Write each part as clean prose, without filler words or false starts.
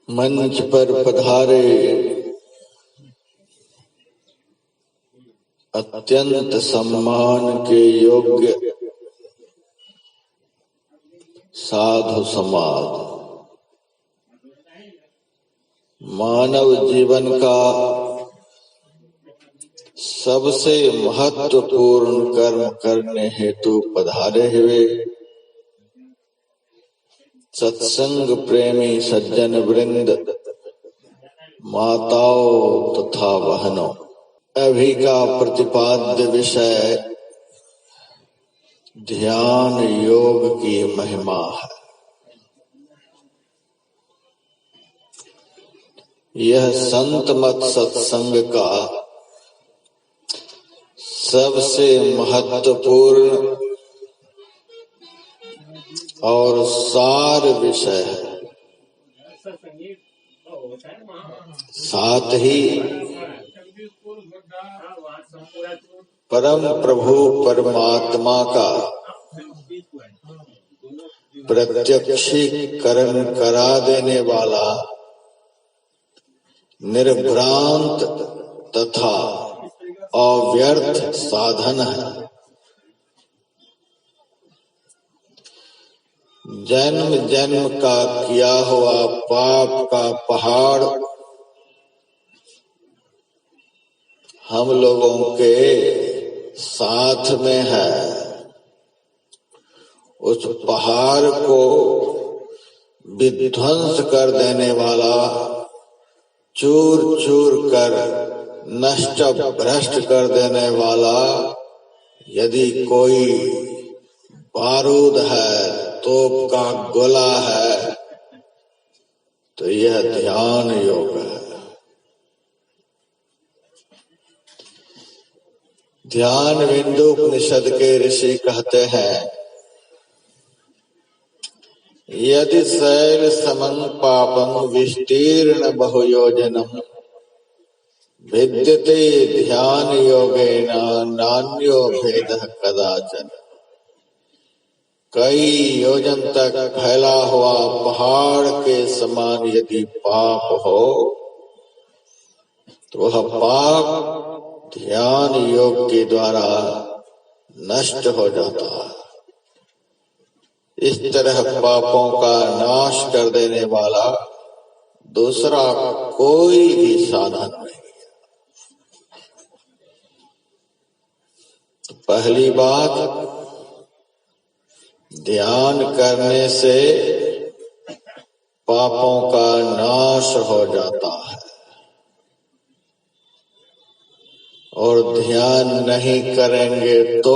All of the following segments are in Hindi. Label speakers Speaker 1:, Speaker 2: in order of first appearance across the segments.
Speaker 1: मंच पर पधारे अत्यंत सम्मान के योग्य साधु समाज, मानव जीवन का सबसे महत्वपूर्ण कर्म करने हेतु पधारे हुए सत्संग प्रेमी सज्जन वृंद, माताओं तथा बहनों, अभी का प्रतिपाद्य विषय ध्यान योग की महिमा है। यह संत मत सत्संग का सबसे महत्वपूर्ण और सार विषय है। साथ ही परम प्रभु परमात्मा का प्रत्यक्षीकरण करा देने वाला निर्भ्रांत तथा अव्यर्थ साधन है। जन्म जन्म का किया हुआ पाप का पहाड़ हम लोगों के साथ में है। उस पहाड़ को विध्वंस कर देने वाला, चूर चूर कर नष्ट भ्रष्ट कर देने वाला यदि कोई बारूद है, तोप का गोला है, तो यह ध्यान योग है। ध्यान बिंदु उपनिषद के ऋषि कहते हैं, यदि शैल समं पापं विस्तीर्ण बहुयोजनम विद्यते ध्यान योगेन नान्यो भेदः कदाचन। कई योजन तक फैला हुआ पहाड़ के समान यदि पाप हो तो वह पाप ध्यान योग के द्वारा नष्ट हो जाता है। इस तरह पापों का नाश कर देने वाला दूसरा कोई भी साधन नहीं है। तो पहली बात, ध्यान करने से पापों का नाश हो जाता है, और ध्यान नहीं करेंगे तो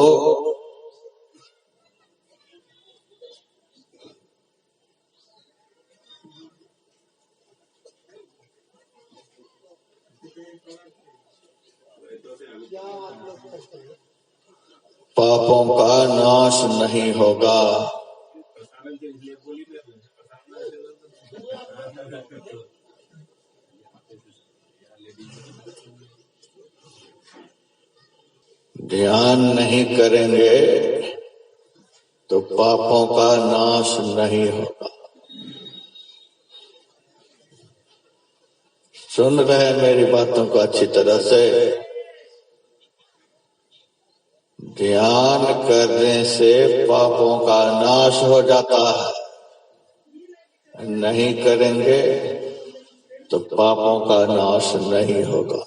Speaker 1: पापों का नाश नहीं होगा। ध्यान नहीं करेंगे तो पापों का नाश नहीं होगा। सुन रहे हैं मेरी बातों को अच्छी तरह से। ध्यान करने से पापों का नाश हो जाता है, नहीं करेंगे तो पापों का नाश नहीं होगा।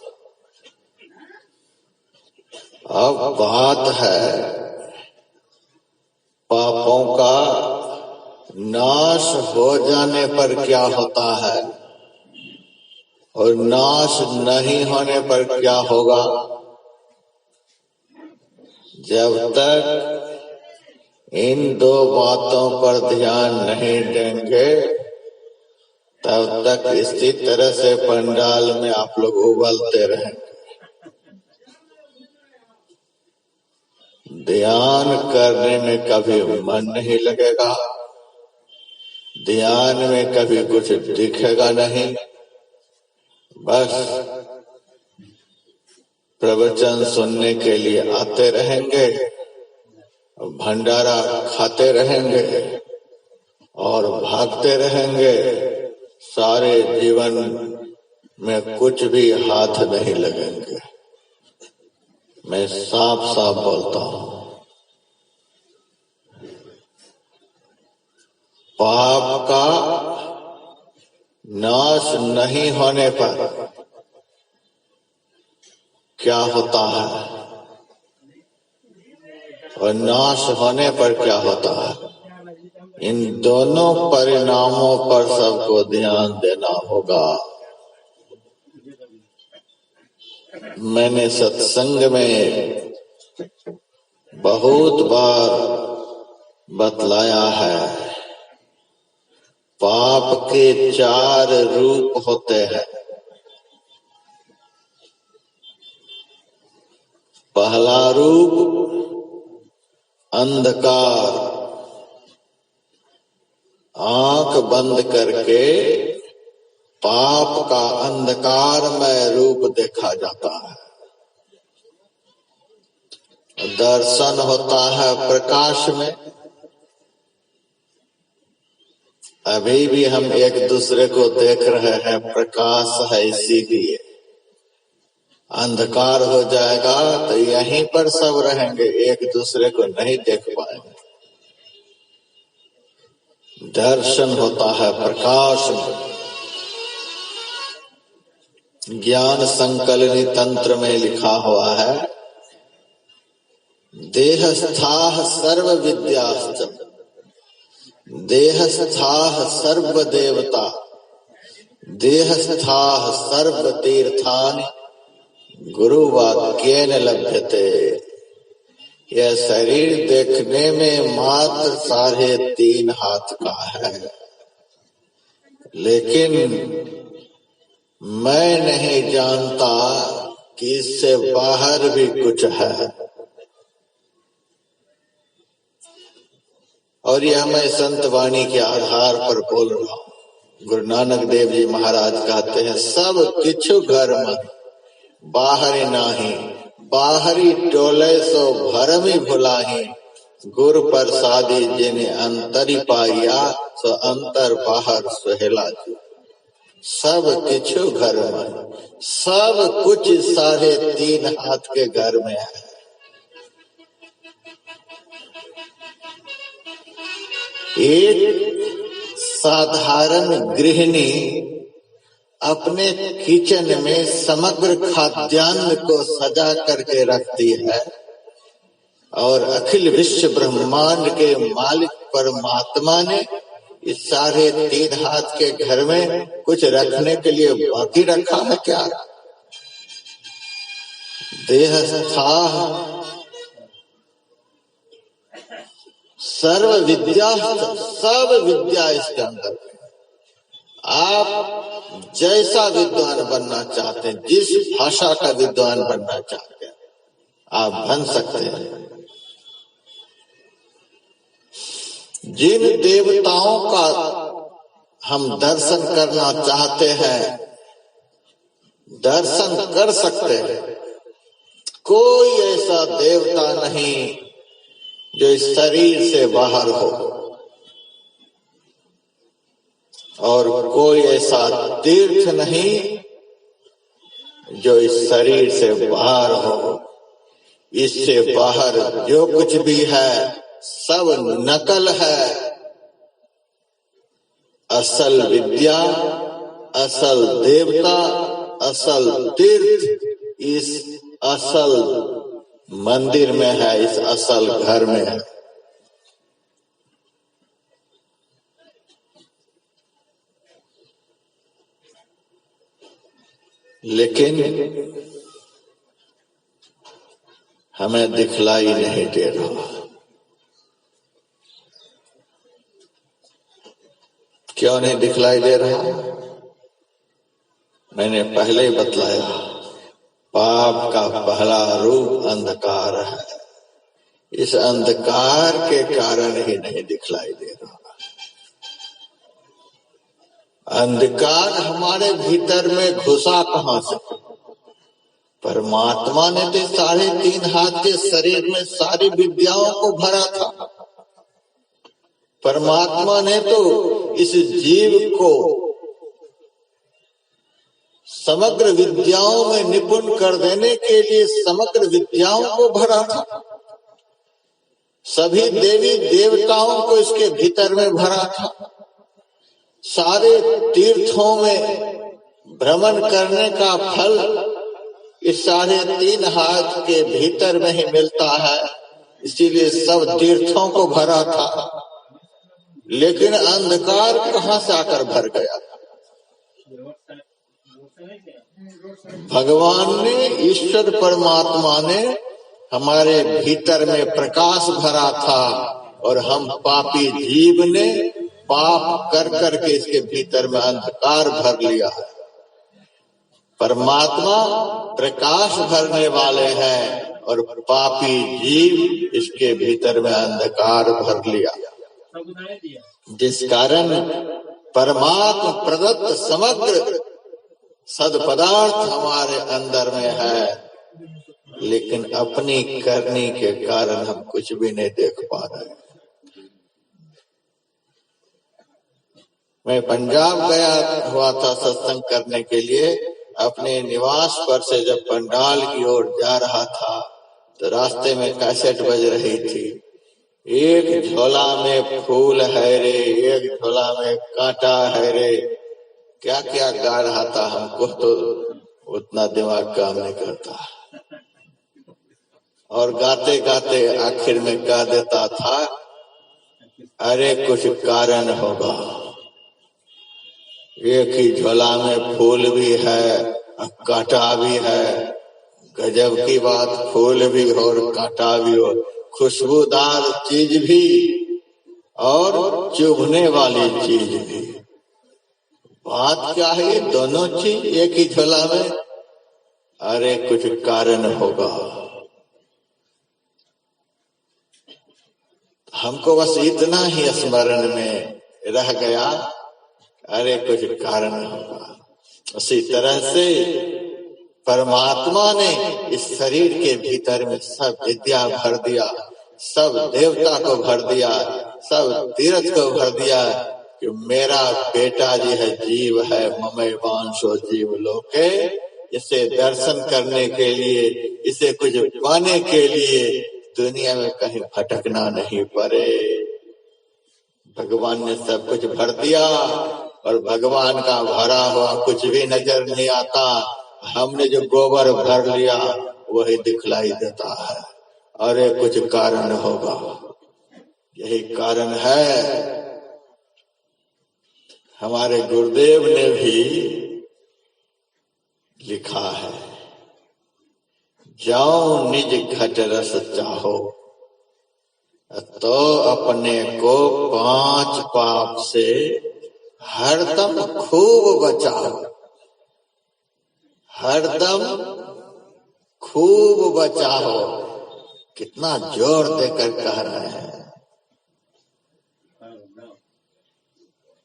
Speaker 1: अब बात है, पापों का नाश हो जाने पर क्या होता है और नाश नहीं होने पर क्या होगा। जब तक इन दो बातों पर ध्यान नहीं देंगे तब तक इसी तरह से पंडाल में आप लोग उबलते रहेंगे। ध्यान करने में कभी मन नहीं लगेगा, ध्यान में कभी कुछ दिखेगा नहीं, बस प्रवचन सुनने के लिए आते रहेंगे, भंडारा खाते रहेंगे और भागते रहेंगे, सारे जीवन में कुछ भी हाथ नहीं लगेंगे। मैं साफ साफ बोलता हूं। पाप का नाश नहीं होने पर क्या होता है और नाश होने पर क्या होता है, इन दोनों परिणामों पर सबको ध्यान देना होगा। मैंने सत्संग में बहुत बार बतलाया है, पाप के 4 रूप होते हैं। पहला रूप अंधकार, आंख बंद करके पाप का अंधकारमय रूप देखा जाता है। दर्शन होता है प्रकाश में। अभी भी हम एक दूसरे को देख रहे हैं, प्रकाश है, इसीलिए अंधकार हो जाएगा तो यहीं पर सब रहेंगे, एक दूसरे को नहीं देख पाएंगे। दर्शन होता है प्रकाश में। ज्ञान संकलनी तंत्र में लिखा हुआ है, देहस्थाः सर्व विद्याश्च देहस्थाः सर्व देवता देहस्थाः सर्व तीर्थानि गुरुवाक्येन लभ्यते। यह शरीर देखने में मात्र 3.5 हाथ का है, लेकिन मैं नहीं जानता कि इससे बाहर भी कुछ है। और यह मैं संत वाणी के आधार पर बोल रहा हूँ। गुरु नानक देव जी महाराज कहते हैं, सब किछु घर में बाहरी नाही, बाहरी टोले सो भरमी भुलाही, गुर प्रसादी जिन्हें अंतरी पाइया, सो अंतर बाहर सुहेला जी। सब किछु घर में, सब कुछ 3.5 हाथ के घर में है। एक साधारण गृहिणी अपने किचन में समग्र खाद्यान्न को सजा करके रखती है, और अखिल विश्व ब्रह्मांड के मालिक परमात्मा ने इस 3.5 हाथ के घर में कुछ रखने के लिए बाकी रखा है क्या? देहस्थाः सर्व विद्या, सब विद्या इसके अंदर। आप जैसा विद्वान बनना चाहते हैं, जिस भाषा का विद्वान बनना चाहते हैं, आप बन सकते हैं। जिन देवताओं का हम दर्शन करना चाहते हैं, दर्शन कर सकते हैं। कोई ऐसा देवता नहीं जो इस शरीर से बाहर हो, और कोई ऐसा तीर्थ नहीं जो इस शरीर से बाहर हो। इससे बाहर जो कुछ भी है सब नकल है। असल विद्या, असल देवता, असल तीर्थ इस असल मंदिर में है, इस असल घर में है। लेकिन हमें दिखलाई नहीं दे रहा। क्यों नहीं दिखलाई दे रहा? मैंने पहले ही बतलाया, पाप का पहला रूप अंधकार है। इस अंधकार के कारण ही नहीं दिखलाई दे रहा। अंधकार हमारे भीतर में घुसा कहां से? परमात्मा ने तो 3.5 हाथ के शरीर में सारी विद्याओं को भरा था। परमात्मा ने तो इस जीव को समग्र विद्याओं में निपुण कर देने के लिए समग्र विद्याओं को भरा था। सभी देवी देवताओं को इसके भीतर में भरा था। सारे तीर्थों में भ्रमण करने का फल इस 3.5 हाथ के भीतर में ही मिलता है, इसीलिए सब तीर्थों को भरा था। लेकिन अंधकार कहां से आकर भर गया? भगवान ने, ईश्वर परमात्मा ने हमारे भीतर में प्रकाश भरा था और हम पापी जीव ने पाप कर करके इसके भीतर में अंधकार भर लिया है। परमात्मा प्रकाश भरने वाले हैं और पापी जीव इसके भीतर में अंधकार भर लिया, जिस कारण परमात्मा प्रदत्त समग्र सदपदार्थ हमारे अंदर में है, लेकिन अपनी करनी के कारण हम कुछ भी नहीं देख पा रहे। मैं पंजाब गया हुआ था सत्संग करने के लिए। अपने निवास पर से जब पंडाल की ओर जा रहा था तो रास्ते में कैसेट बज रही थी। एक झोला में फूल है रे, एक झोला में कांटा है रे, क्या क्या गा रहा था। हमको तो उतना दिमाग काम नहीं करता, और गाते गाते आखिर में कह देता था, अरे कुछ कारण होगा। एक ही झोला में फूल भी है, कांटा भी है। गजब की बात, फूल भी हो और कांटा भी हो, खुशबूदार चीज भी और चुभने वाली चीज भी। बात क्या है? ये दोनों चीज एक ही झोला में। अरे कुछ कारण होगा। हमको बस इतना ही स्मरण में रह गया, अरे कुछ कारण होगा। उसी तरह से परमात्मा ने इस शरीर के भीतर में सब विद्या भर दिया, सब देवता को भर दिया, सब तीर्थ को भर दिया कि मेरा बेटा जी है, जीव है, ममय वांशो जीव लोके। इसे दर्शन करने के लिए, इसे कुछ पाने के लिए दुनिया में कहीं भटकना नहीं पड़े। भगवान ने सब कुछ भर दिया और भगवान का भरा हुआ कुछ भी नजर नहीं आता। हमने जो गोबर भर लिया वही दिखलाई देता है। अरे कुछ कारण होगा, यही कारण है। हमारे गुरुदेव ने भी लिखा है, जाओ निज घट रस चाहो तो अपने को 5 पाप से हरदम खूब बचाओ। हरदम खूब बचाओ, कितना जोर देकर कह रहे हैं।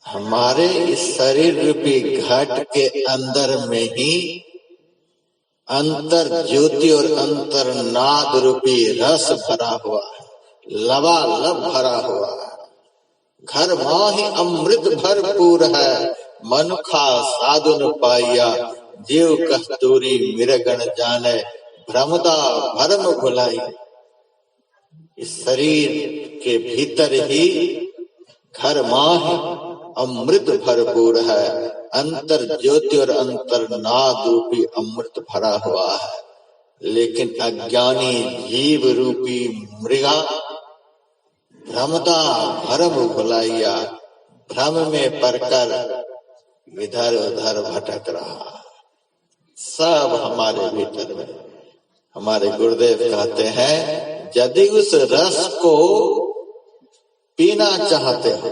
Speaker 1: हमारे इस शरीर रूपी घट के अंदर में ही अंतर ज्योति और अंतर नाद रूपी रस भरा हुआ है, लबालब भरा हुआ है। घर माही अमृत भरपूर है, मनुखा साधु न पाइया। जीव कस्तूरी मिरगन जाने, भ्रमदा भरम भुलाई। इस शरीर के भीतर ही घर माही अमृत भरपूर है, अंतर ज्योति और अंतर नाद रूपी अमृत भरा हुआ है। लेकिन अज्ञानी जीव रूपी मृगा भ्रमदा भरम भुलाइया, भ्रम में पड़कर इधर उधर भटक रहा। सब हमारे भीतर में। हमारे गुरुदेव कहते हैं, यदि उस रस को पीना चाहते हो।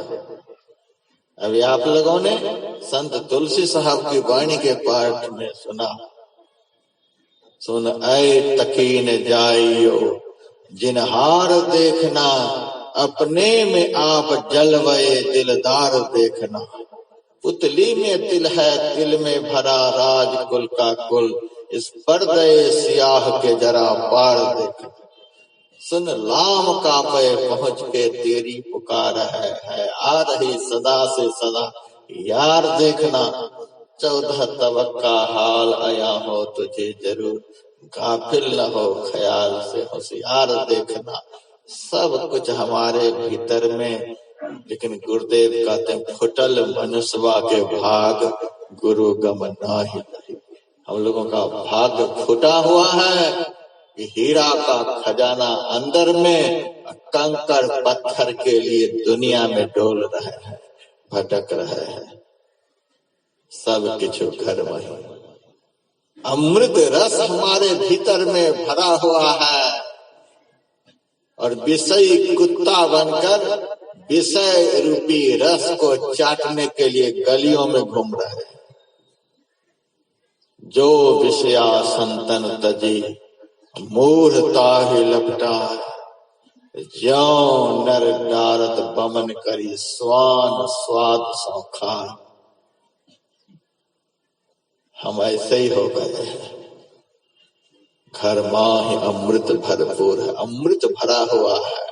Speaker 1: अभी आप लोगों ने संत तुलसी साहब की वाणी के पाठ में सुना, सुन ऐ तकीन जाइयो जिनहार देखना, अपने में आप जलवए दिलदार देखना। पुतली में तिल है, तिल में भरा राज कुल का कुल, इस पर्दे सियाह के जरा पार देखना। सुन लाम का पे पहुँच के तेरी पुकार है आ रही सदा से सदा यार देखना। 14 तबक का हाल आया हो तुझे जरूर, गाफिल न हो ख्याल से होशियार देखना। सब कुछ हमारे भीतर में, लेकिन गुरुदेव कहते हैं फुटल मनुष्यवा के भाग, गुरु गम नाही। हम लोगों का भाग्य फूटा हुआ है कि हीरा का खजाना अंदर में, कंकर पत्थर के लिए दुनिया में डोल रहे हैं, भटक रहे हैं। सब कुछ घर में अमृत रस हमारे भीतर में भरा हुआ है, और विषयी कुत्ता बनकर विषय रूपी रस को चाटने के लिए गलियों में घूम रहे हैं। जो विषया संतन तजी, मूढ़ता ही लपटा, ज्यों नर डारत बमन करी, स्वान स्वाद सौखा। हम ऐसे ही हो गए हैं। घर माँ ही अमृत भरपूर है, अमृत भरा हुआ है,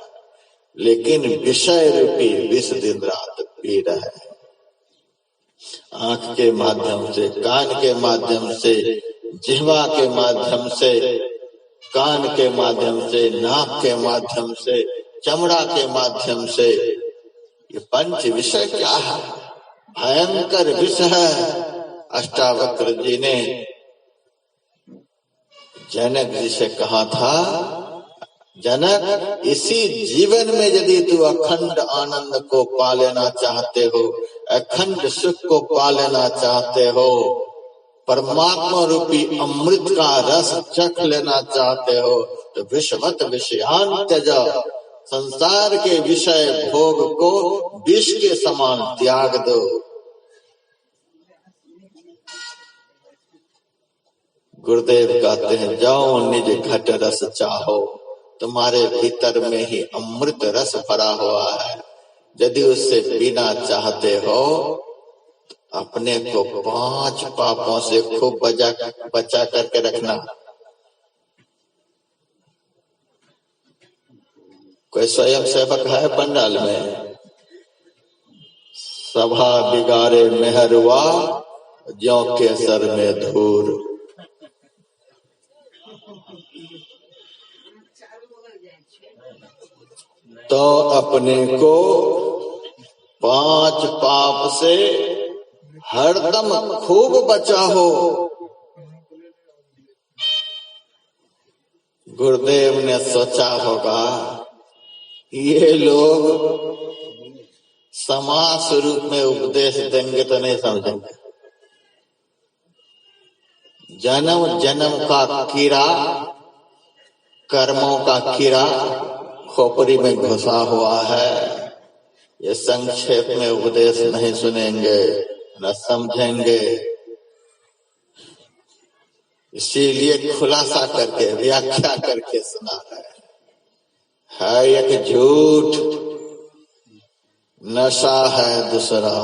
Speaker 1: लेकिन विषय रूपी विष दिन रात पी रहे हैं। आंख के माध्यम से, कान के माध्यम से, जिह्वा के माध्यम से, कान के माध्यम से, नाक के माध्यम से, चमड़ा के माध्यम से, ये पंच विषय क्या है? भयंकर विष है। अष्टावक्र जी ने जनक जी से कहा था, जनक इसी जीवन में यदि तू अखंड आनंद को पा लेना चाहते हो, अखंड सुख को पा लेना चाहते हो, परमात्मा रूपी अमृत का रस चख लेना चाहते हो, तो विषवत विषयान त्यज, संसार के विषय भोग को विष के समान त्याग दो। गुरुदेव कहते हैं, जाओ निज घट रस चाहो, तुम्हारे भीतर में ही अमृत रस भरा हुआ है। यदि उससे पीना चाहते हो, अपने को 5 पापों से खूब बचा करके रखना। कोई स्वयं सेवक है पंडाल में? सभा बिगाड़े मेहरवा, ज्यों के सर में धूर। तो अपने को 5 पाप से हरदम खूब बचा हो। गुरुदेव ने सोचा होगा, ये लोग समाज स्वरूप में उपदेश देंगे तो नहीं समझेंगे। जन्म जन्म का कीड़ा, कर्मों का कीड़ा खोपड़ी में घुसा हुआ है। ये संक्षेप में उपदेश नहीं सुनेंगे, न समझेंगे। इसीलिए खुलासा करके, व्याख्या करके सुना है एक झूठ, नशा है दूसरा,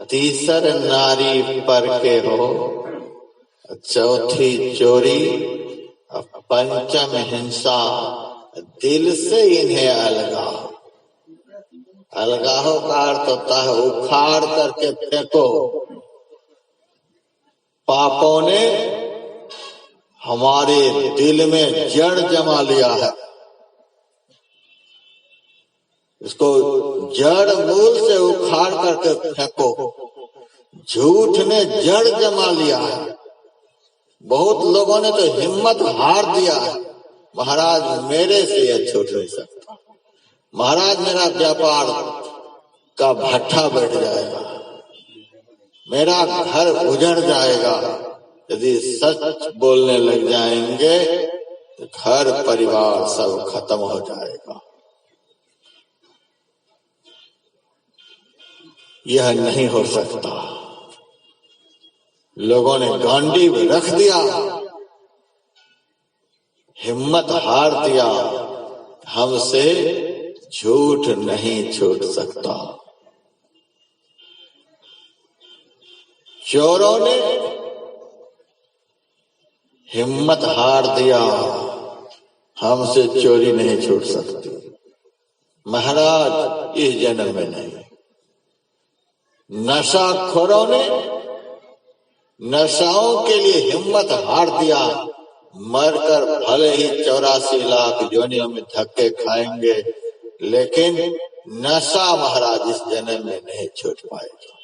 Speaker 1: तीसर नारी पर के हो, चौथी चोरी, पंचम हिंसा, दिल से इन्हें अलगाओ। अलगाहो का अर्थ होता है उखाड़ करके फेंको। पापों ने हमारे दिल में जड़ जमा लिया है, इसको जड़ मूल से उखाड़ करके फेंको। झूठ ने जड़ जमा लिया है। बहुत लोगों ने तो हिम्मत हार दिया है, महाराज मेरे से यह छूट नहीं सकता, महाराज मेरा व्यापार का भट्ठा बैठ जाएगा, मेरा घर उजड़ जाएगा। यदि सच बोलने लग जाएंगे तो घर परिवार सब खत्म हो जाएगा। यह नहीं हो सकता। लोगों ने गांडी में रख दिया, हिम्मत हार दिया। हमसे झूठ नहीं छूट सकता। चोरों ने हिम्मत हार दिया, हमसे चोरी नहीं छूट सकती। महाराज इस जन्म में नहीं। नशाखोरों ने नशाओं के लिए हिम्मत हार दिया, मरकर भले ही 84 लाख योनियों में धक्के खाएंगे, लेकिन नशा महाराज इस जन्म में नहीं छूट पाएगा।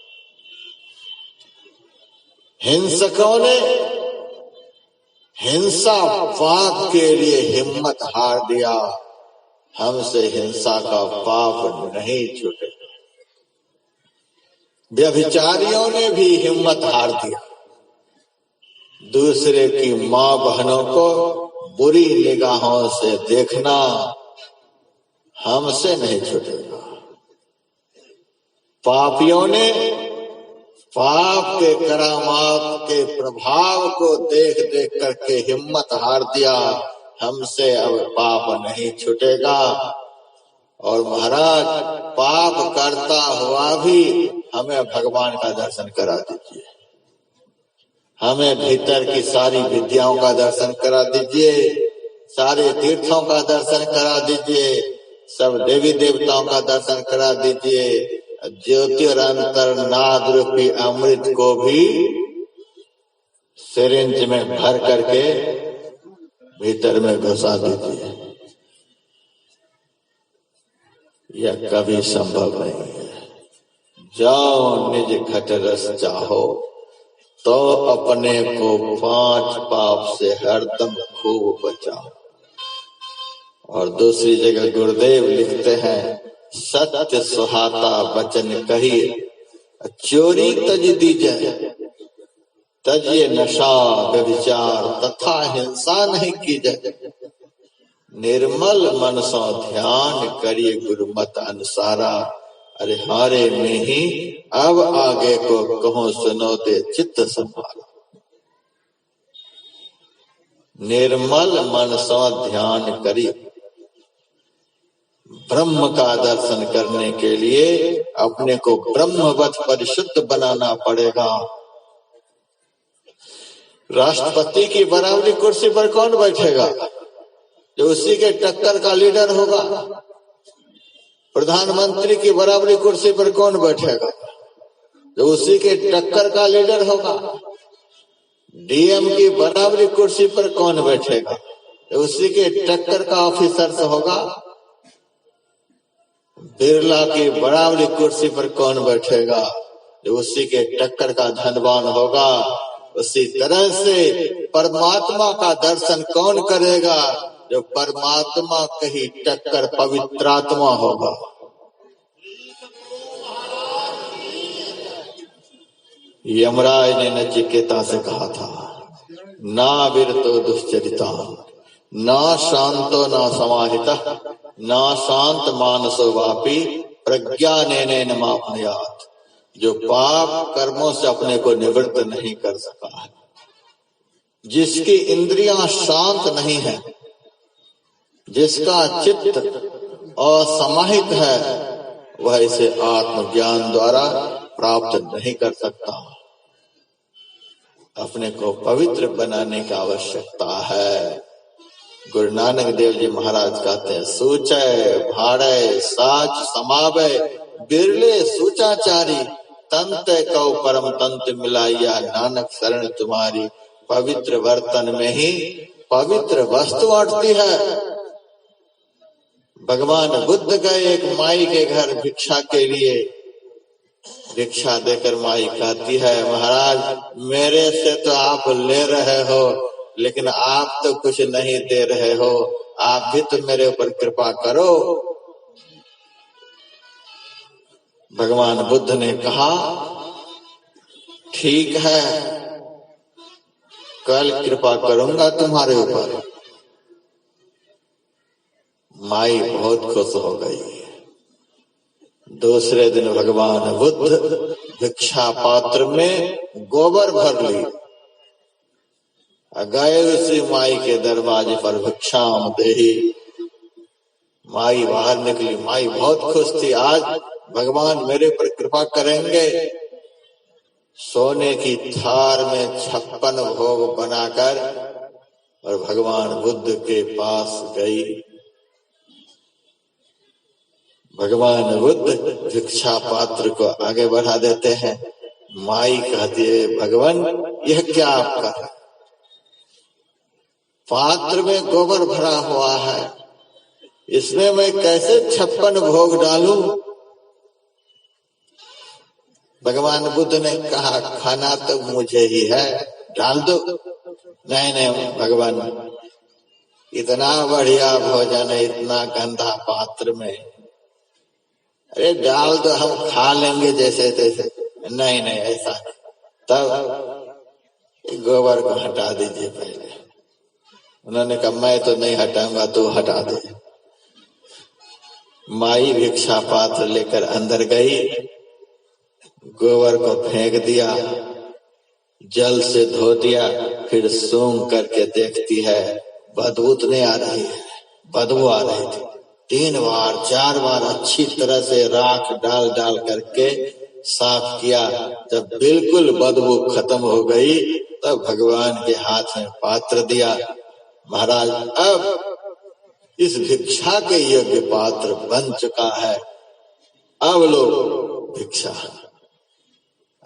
Speaker 1: हिंसकों ने हिंसा पाप के लिए हिम्मत हार दिया, हमसे हिंसा का पाप नहीं छूटेगा। व्यभिचारियों ने भी हिम्मत हार दिया, दूसरे की मां बहनों को बुरी निगाहों से देखना हमसे नहीं छूटेगा। पापियों ने पाप के करामात के प्रभाव को देख देख करके हिम्मत हार दिया, हमसे अब पाप नहीं छूटेगा। और महाराज पाप करता हुआ भी हमें भगवान का दर्शन करा दीजिए, हमें भीतर की सारी विद्याओं का दर्शन करा दीजिए, सारे तीर्थों का दर्शन करा दीजिए, सब देवी देवताओं का दर्शन करा दीजिए, ज्योतिरंतर रूपी अमृत को भी सिरिंज में भर करके भीतर में घुसा दीजिए। यह कभी संभव नहीं है। जाओ निज घट रस चाहो, तो अपने को 5 पाप से हरदम खूब बचाओ। और दूसरी जगह गुरुदेव लिखते हैं, सत्य सुहाता वचन कहिए, चोरी तज दीजिए, तजिए नशा व्यभिचार तथा हिंसा नहीं कीजिए। निर्मल मन सो ध्यान करिए गुरुमत अनुसारा, अरे हारे में ही अब आगे को कहो सुनो दे चित्त संभाला। निर्मल मन सो ध्यान करिए। ब्रह्म का दर्शन करने के लिए अपने को ब्रह्मवत परिशुद्ध बनाना पड़ेगा। राष्ट्रपति की बराबरी कुर्सी पर कौन बैठेगा? जो उसी के टक्कर का लीडर होगा। प्रधानमंत्री की बराबरी कुर्सी पर कौन बैठेगा? जो उसी के टक्कर का लीडर होगा। डीएम की बराबरी कुर्सी पर कौन बैठेगा? जो उसी के टक्कर का ऑफिसर होगा। बिरला की बराबरी कुर्सी पर कौन बैठेगा? जो उसी के टक्कर का धनवान होगा। उसी तरह से परमात्मा का दर्शन कौन करेगा? जो परमात्मा कहीं टक्कर पवित्रात्मा होगा। यमराज ने नचिकेता से कहा था, ना विरतो दुश्चरिता, ना शांतो ना समाहितः, ना शांत मानसो वापी प्रज्ञानेन मापनुयात्। जो पाप कर्मों से अपने को निवृत्त नहीं कर सका है, जिसकी इंद्रियां शांत नहीं है, जिसका चित्त असमाहित है, वह इसे आत्मज्ञान द्वारा प्राप्त नहीं कर सकता। अपने को पवित्र बनाने की आवश्यकता है। गुरु नानक देव जी महाराज कहते हैं, सूचय भाड़य साच समावय बिरले सूचाचारी, तंत कौ परम तंत मिलाइया नानक शरण तुम्हारी। पवित्र बर्तन में ही पवित्र वस्तु अटती है। भगवान बुद्ध गए एक माई के घर भिक्षा के लिए। भिक्षा देकर माई कहती है, महाराज मेरे से तो आप ले रहे हो, लेकिन आप तो कुछ नहीं दे रहे हो, आप भी तो मेरे ऊपर कृपा करो। भगवान बुद्ध ने कहा, ठीक है, कल कृपा करूंगा तुम्हारे ऊपर। माई बहुत खुश हो गई। दूसरे दिन भगवान बुद्ध भिक्षा पात्र में गोबर भर ली, गए उसी माई के दरवाजे पर भिक्षाम देही। माई बाहर निकली। माई बहुत खुश थी, आज भगवान मेरे पर कृपा करेंगे। सोने की थार में 56 भोग बनाकर और भगवान बुद्ध के पास गई। भगवान बुद्ध भिक्षा पात्र को आगे बढ़ा देते हैं। माई कहती है भगवान यह क्या आप कर रहे? पात्र में गोबर भरा हुआ है, इसमें मैं कैसे 56 भोग डालूं? भगवान बुद्ध ने कहा खाना तो मुझे ही है, डाल दो। नहीं नहीं भगवान, इतना बढ़िया भोजन है, इतना गंदा पात्र में, अरे डाल दो, हम खा लेंगे जैसे तैसे। नहीं नहीं ऐसा नहीं। तब गोबर को हटा दीजिए पहले। उन्होंने कहा मैं तो नहीं हटाऊंगा, तू हटा दे। माई भिक्षा पात्र लेकर अंदर गई, गोबर को फेंक दिया, जल से धो दिया, फिर सूंघ करके देखती है बदबू नहीं आ रही है, बदबू आ रही थी। 3 बार 4 बार अच्छी तरह से राख डाल डाल करके साफ किया। जब बिल्कुल बदबू खत्म हो गई तब भगवान के हाथ में पात्र दिया। महाराज अब इस भिक्षा के योग्य पात्र बन चुका है, अब लो भिक्षा।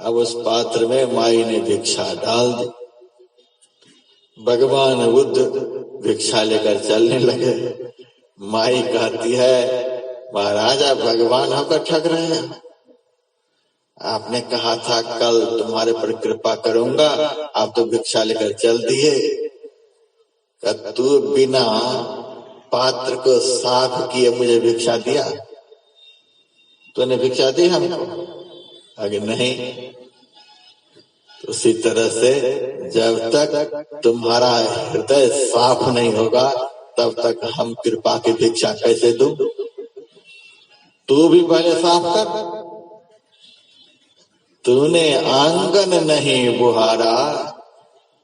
Speaker 1: अब उस पात्र में माई ने भिक्षा डाल दी। भगवान बुद्ध भिक्षा लेकर चलने लगे। माई कहती है महाराज आप भगवान होकर ठग रहे हैं, आपने कहा था कल तुम्हारे पर कृपा करूंगा, आप तो भिक्षा लेकर चल दिए। तू बिना पात्र को साफ किए मुझे भिक्षा दिया, तूने भिक्षा दी हमको? अगर नहीं, तो उसी तरह से जब तक तुम्हारा हृदय साफ नहीं होगा तब तक हम कृपा की भिक्षा कैसे दूं? तू भी पहले साफ कर। तूने आंगन नहीं बुहारा,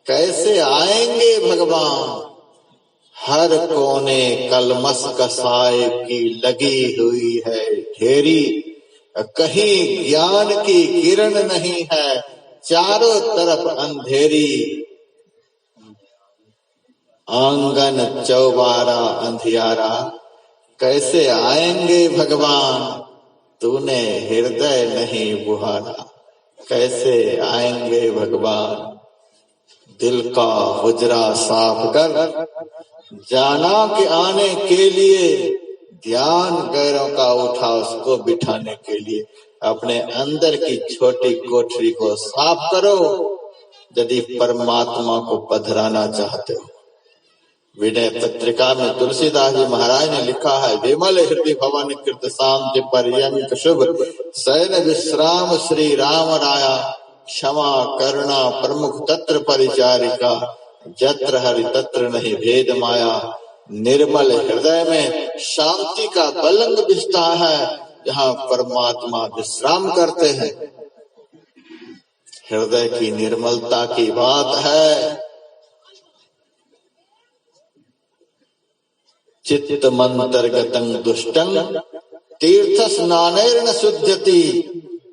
Speaker 1: कैसे आएंगे भगवान? हर कोने कलमस कसाय की लगी हुई है ढेरी, कहीं ज्ञान की किरण नहीं है, चारों तरफ अंधेरी। आंगन चौबारा अंधियारा, कैसे आएंगे भगवान? तूने हृदय नहीं बुहारा, कैसे आएंगे भगवान? दिल का हुजरा साफ कर, जाना कि आने के लिए ध्यान गैरों का उठा उसको बिठाने के लिए। अपने अंदर की छोटी कोठरी को साफ करो यदि परमात्मा को पधराना चाहते हो। विनय पत्रिका में तुलसीदास जी महाराज ने लिखा है, विमल हृदय भवन कृत शांति पर्यंक शुभ, शयन विश्राम श्री राम राया, क्षमा करुणा प्रमुख तत्र परिचारिका, जत्र हरि तत्र नहीं भेद माया। निर्मल हृदय में शांति का पलंग बिछता है, जहाँ परमात्मा विश्राम करते हैं। हृदय की निर्मलता की बात है। चित्त मंतर्गतं दुष्टं तीर्थ स्नानैर्न शुध्यति,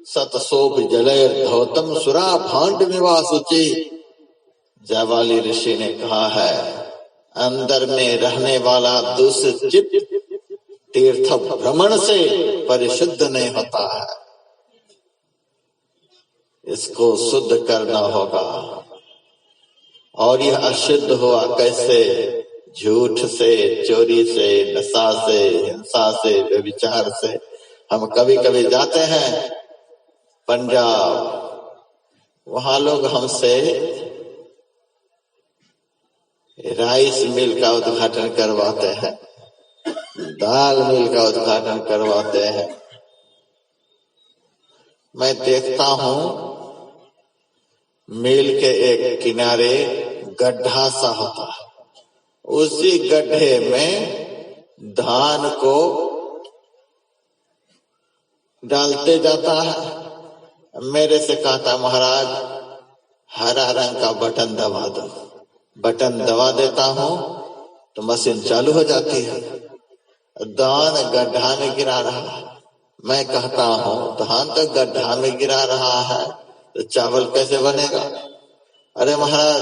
Speaker 1: सतसोप जलैर धौतम सुरा भांड निवासुचि। जाबाली ऋषि ने कहा है, अंदर में रहने वाला दूषित चित्त तीर्थ भ्रमण से परिशुद्ध नहीं होता है, इसको शुद्ध करना होगा। और यह अशुद्ध हुआ कैसे? झूठ से, चोरी से, नशा से, हिंसा से, व्यभिचार से। हम कभी कभी जाते हैं पंजाब, वहां लोग हमसे राइस मिल का उद्घाटन करवाते हैं, दाल मिल का उद्घाटन करवाते हैं। मैं देखता हूं मिल के एक किनारे गड्ढा सा होता है, उसी गड्ढे में धान को डालते जाता है। मेरे से कहता महाराज हरा रंग का बटन दबा दो। बटन दबा देता हूं तो मशीन चालू हो जाती है, धान गड्ढा में गिरा रहा है। मैं कहता हूं धान तो गड्ढा में गिरा रहा है तो चावल कैसे बनेगा? अरे महाराज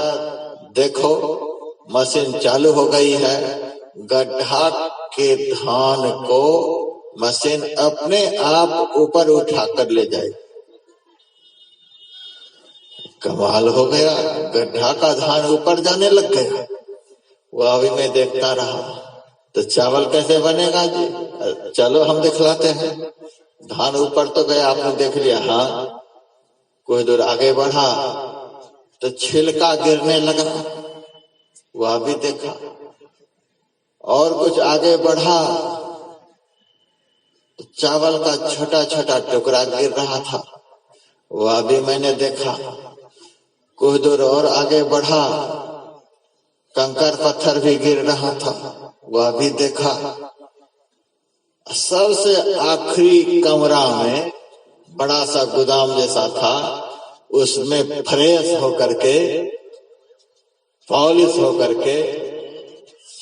Speaker 1: देखो मशीन चालू हो गई है, गड्ढा के धान को मशीन अपने आप ऊपर उठा कर ले जाए। कमाल हो गया, गड्ढा का धान ऊपर जाने लग गया। वह भी मैं देखता रहा, तो चावल कैसे बनेगा जी? चलो हम दिखलाते हैं। धान ऊपर तो गया, आपने देख लिया। हाँ, कोई दूर आगे बढ़ा तो छिलका गिरने लगा, वह भी देखा। और कुछ आगे बढ़ा तो चावल का छोटा छोटा टुकड़ा गिर रहा था, वह भी मैंने देखा। कुछ दूर और आगे बढ़ा, कंकर पत्थर भी गिर रहा था, वह भी देखा। सबसे आखिरी कमरा में बड़ा सा गोदाम जैसा था, उसमें फ्रेश होकर के, पॉलिश होकर के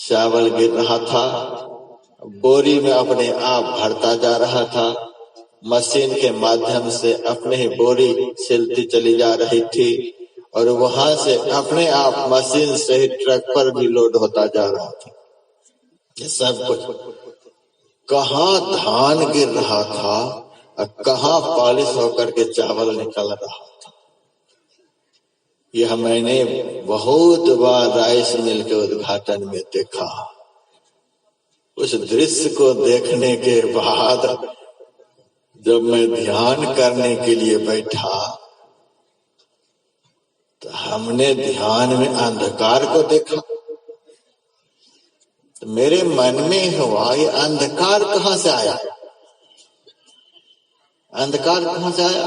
Speaker 1: चावल गिर रहा था। बोरी में अपने आप भरता जा रहा था, मशीन के माध्यम से अपने ही बोरी सिलती चली जा रही थी, और वहां से अपने आप मशीन से ही ट्रक पर भी लोड होता जा रहा था। ये सब कुछ कहाँ धान गिर रहा था और कहाँ पॉलिश होकर के चावल निकल रहा था। यह मैंने बहुत बार राइस मिल के उद्घाटन में देखा। उस दृश्य को देखने के बाद जब मैं ध्यान करने के लिए बैठा, तो हमने ध्यान में अंधकार को देखा। तो मेरे मन में हुआ, ये अंधकार कहाँ से आया? अंधकार कहाँ से आया?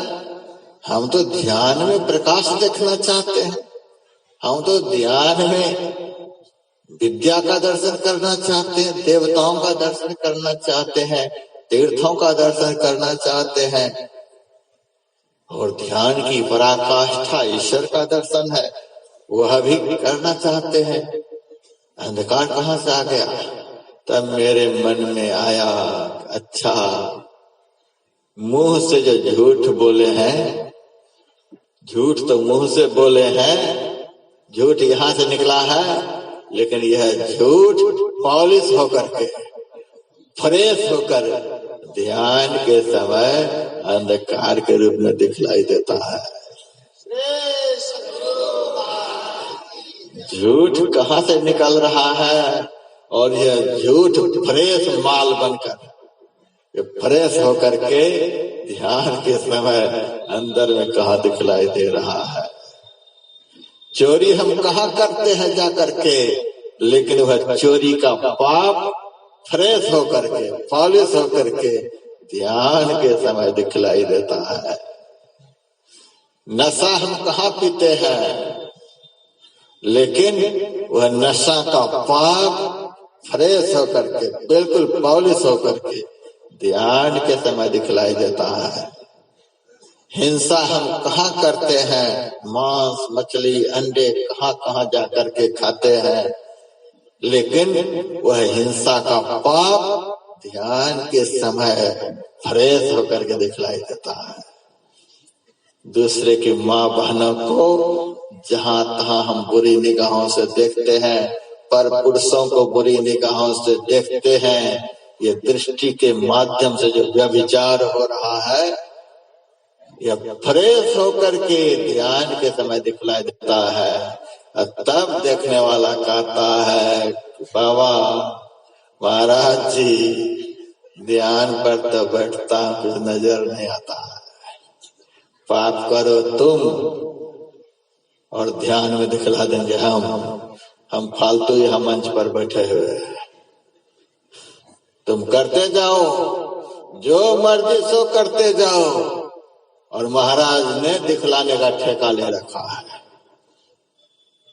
Speaker 1: हम तो ध्यान में प्रकाश देखना चाहते हैं, हम तो ध्यान में विद्या का दर्शन करना चाहते हैं, देवताओं का दर्शन करना चाहते हैं, तीर्थों का दर्शन करना चाहते हैं, और ध्यान की पराकाष्ठा ईश्वर का दर्शन है, वह भी करना चाहते हैं। अंधकार कहाँ से आ गया? तब मेरे मन में आया, अच्छा, मुंह से जो झूठ बोले हैं, झूठ तो मुंह से बोले हैं, झूठ यहाँ से निकला है, लेकिन यह झूठ पॉलिश होकर के, फ्रेश होकर ध्यान के समय अंधकार के रूप में दिखलाई देता है। झूठ कहाँ से निकल रहा है? और यह झूठ फ्रेश माल बनकर, ये फ्रेश होकर के ध्यान के समय अंदर में कहाँ दिखलाई दे रहा है। चोरी हम कहाँ करते हैं जा करके, लेकिन वह चोरी का पाप फ्रेश होकर के, पॉलिश होकर के ध्यान के समय दिखलाई देता है। नशा हम कहाँ पीते हैं, लेकिन वह नशा का पाप फ्रेश होकर के, बिल्कुल पॉलिश होकर के ध्यान के समय दिखलाई देता है। हिंसा हम कहाँ करते हैं, मांस, मछली, अंडे कहाँ कहाँ जा करके खाते हैं, लेकिन वह हिंसा का पाप ध्यान के समय फ्रेश होकर के दिखलाई देता है। दूसरे की माँ बहनों को जहां तहां हम बुरी निगाहों से देखते हैं, पर पुरुषों को बुरी निगाहों से देखते हैं, ये दृष्टि के माध्यम से जो व्यभिचार हो रहा है, यह फ्रेश होकर के ध्यान के समय दिखलाई देता है। तब देखने वाला कहता है, बाबा महाराज जी, ध्यान पर तो बैठता कुछ नजर नहीं आता है, पाप करो तुम और ध्यान में दिखला देंगे हम फालतू यहाँ मंच पर बैठे हुए, तुम करते जाओ, जो मर्जी सो करते जाओ। और महाराज ने दिखलाने का ठेका ले रखा है।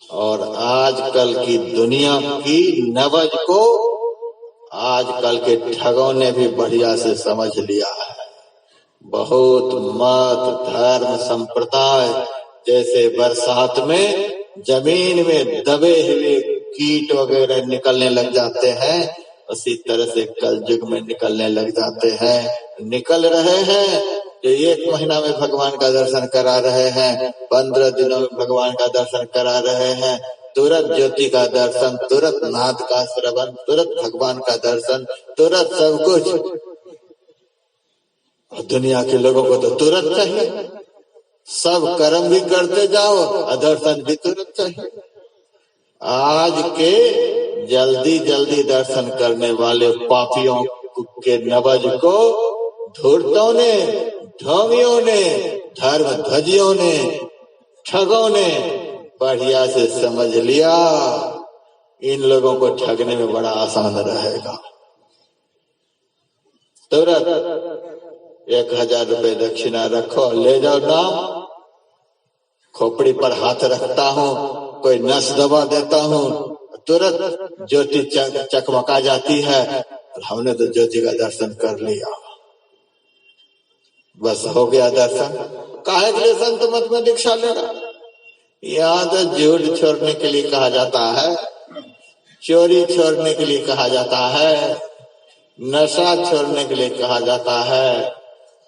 Speaker 1: और आजकल की दुनिया की नवज को आजकल के ठगों ने भी बढ़िया से समझ लिया है। बहुत मत, धर्म, संप्रदाय, जैसे बरसात में जमीन में दबे हुए कीट वगैरह निकलने लग जाते हैं, उसी तरह से कल युग में निकलने लग जाते हैं। निकल रहे हैं जो 1 महीना में भगवान का दर्शन करा रहे हैं, 15 दिनों में भगवान का दर्शन करा रहे हैं, तुरंत ज्योति का दर्शन, तुरंत नाद का श्रवण, तुरंत भगवान का दर्शन, तुरंत सब कुछ। और दुनिया के लोगों को तो तुरंत चाहिए, सब कर्म भी करते जाओ, दर्शन भी तुरंत चाहिए। आज के जल्दी जल्दी दर्शन करने वाले पापियों के नवज को धूर्तों ने, ढोंगियों ने, धर्म ध्वजियों ने, ठगों ने बढ़िया से समझ लिया। इन लोगों को ठगने में बड़ा आसान रहेगा। तुरंत 1000 रुपए दक्षिणा रखो, ले जाओ नाम, खोपड़ी पर हाथ रखता हूँ, कोई नस दबा देता हूँ, तुरंत ज्योति चकमका जाती है। हमने तो ज्योति का दर्शन कर लिया, बस हो गया दर्शन। काहे के लिए संत मत में दीक्षा लेगा? यहाँ तो झूठ छोड़ने के लिए कहा जाता है, चोरी छोड़ने के लिए कहा जाता है, नशा छोड़ने के लिए कहा जाता है,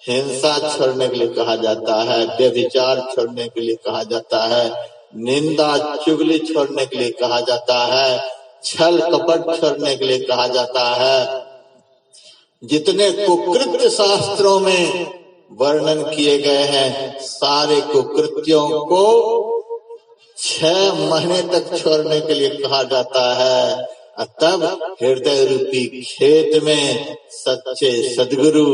Speaker 1: हिंसा छोड़ने के लिए कहा जाता है, व्यभिचार छोड़ने के लिए कहा जाता है, निंदा चुगली छोड़ने के लिए कहा जाता है, छल कपट छोड़ने के लिए कहा जाता है। जितने कुकृत्य शास्त्रों में वर्णन किए गए हैं, सारे कुकृत्यों को 6 महीने तक छोड़ने के लिए कहा जाता है। तब हृदय रूपी खेत में सच्चे सद्गुरु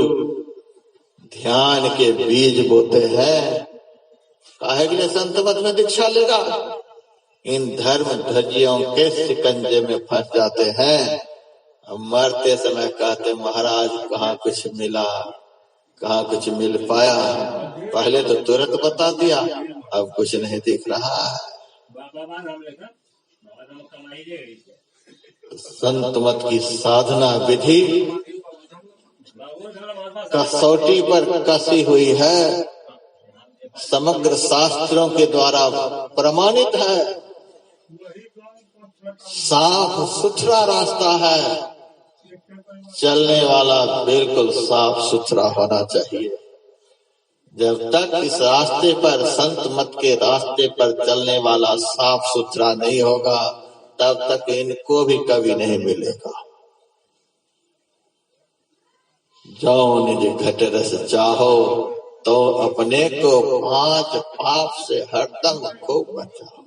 Speaker 1: ध्यान के बीज बोते हैं। काहे के लिए संत मत में दीक्षा लेगा? इन धर्म ध्वजियों के शिकंजे में फंस जाते हैं। मरते समय कहते महाराज कहाँ कुछ मिला, कहाँ कुछ मिल पाया। पहले तो तुरंत बता दिया, अब कुछ नहीं दिख रहा है। संत मत की साधना विधि कसौटी पर कसी हुई है, समग्र शास्त्रों के द्वारा प्रमाणित है, साफ सुथरा रास्ता है। चलने वाला बिल्कुल साफ सुथरा होना चाहिए। जब तक इस रास्ते पर, संत मत के रास्ते पर चलने वाला साफ सुथरा नहीं होगा, तब तक इनको भी कभी नहीं मिलेगा। जो निज घट रस चाहो, तो अपने को 5 पाप से हरदम खूब बचाओ।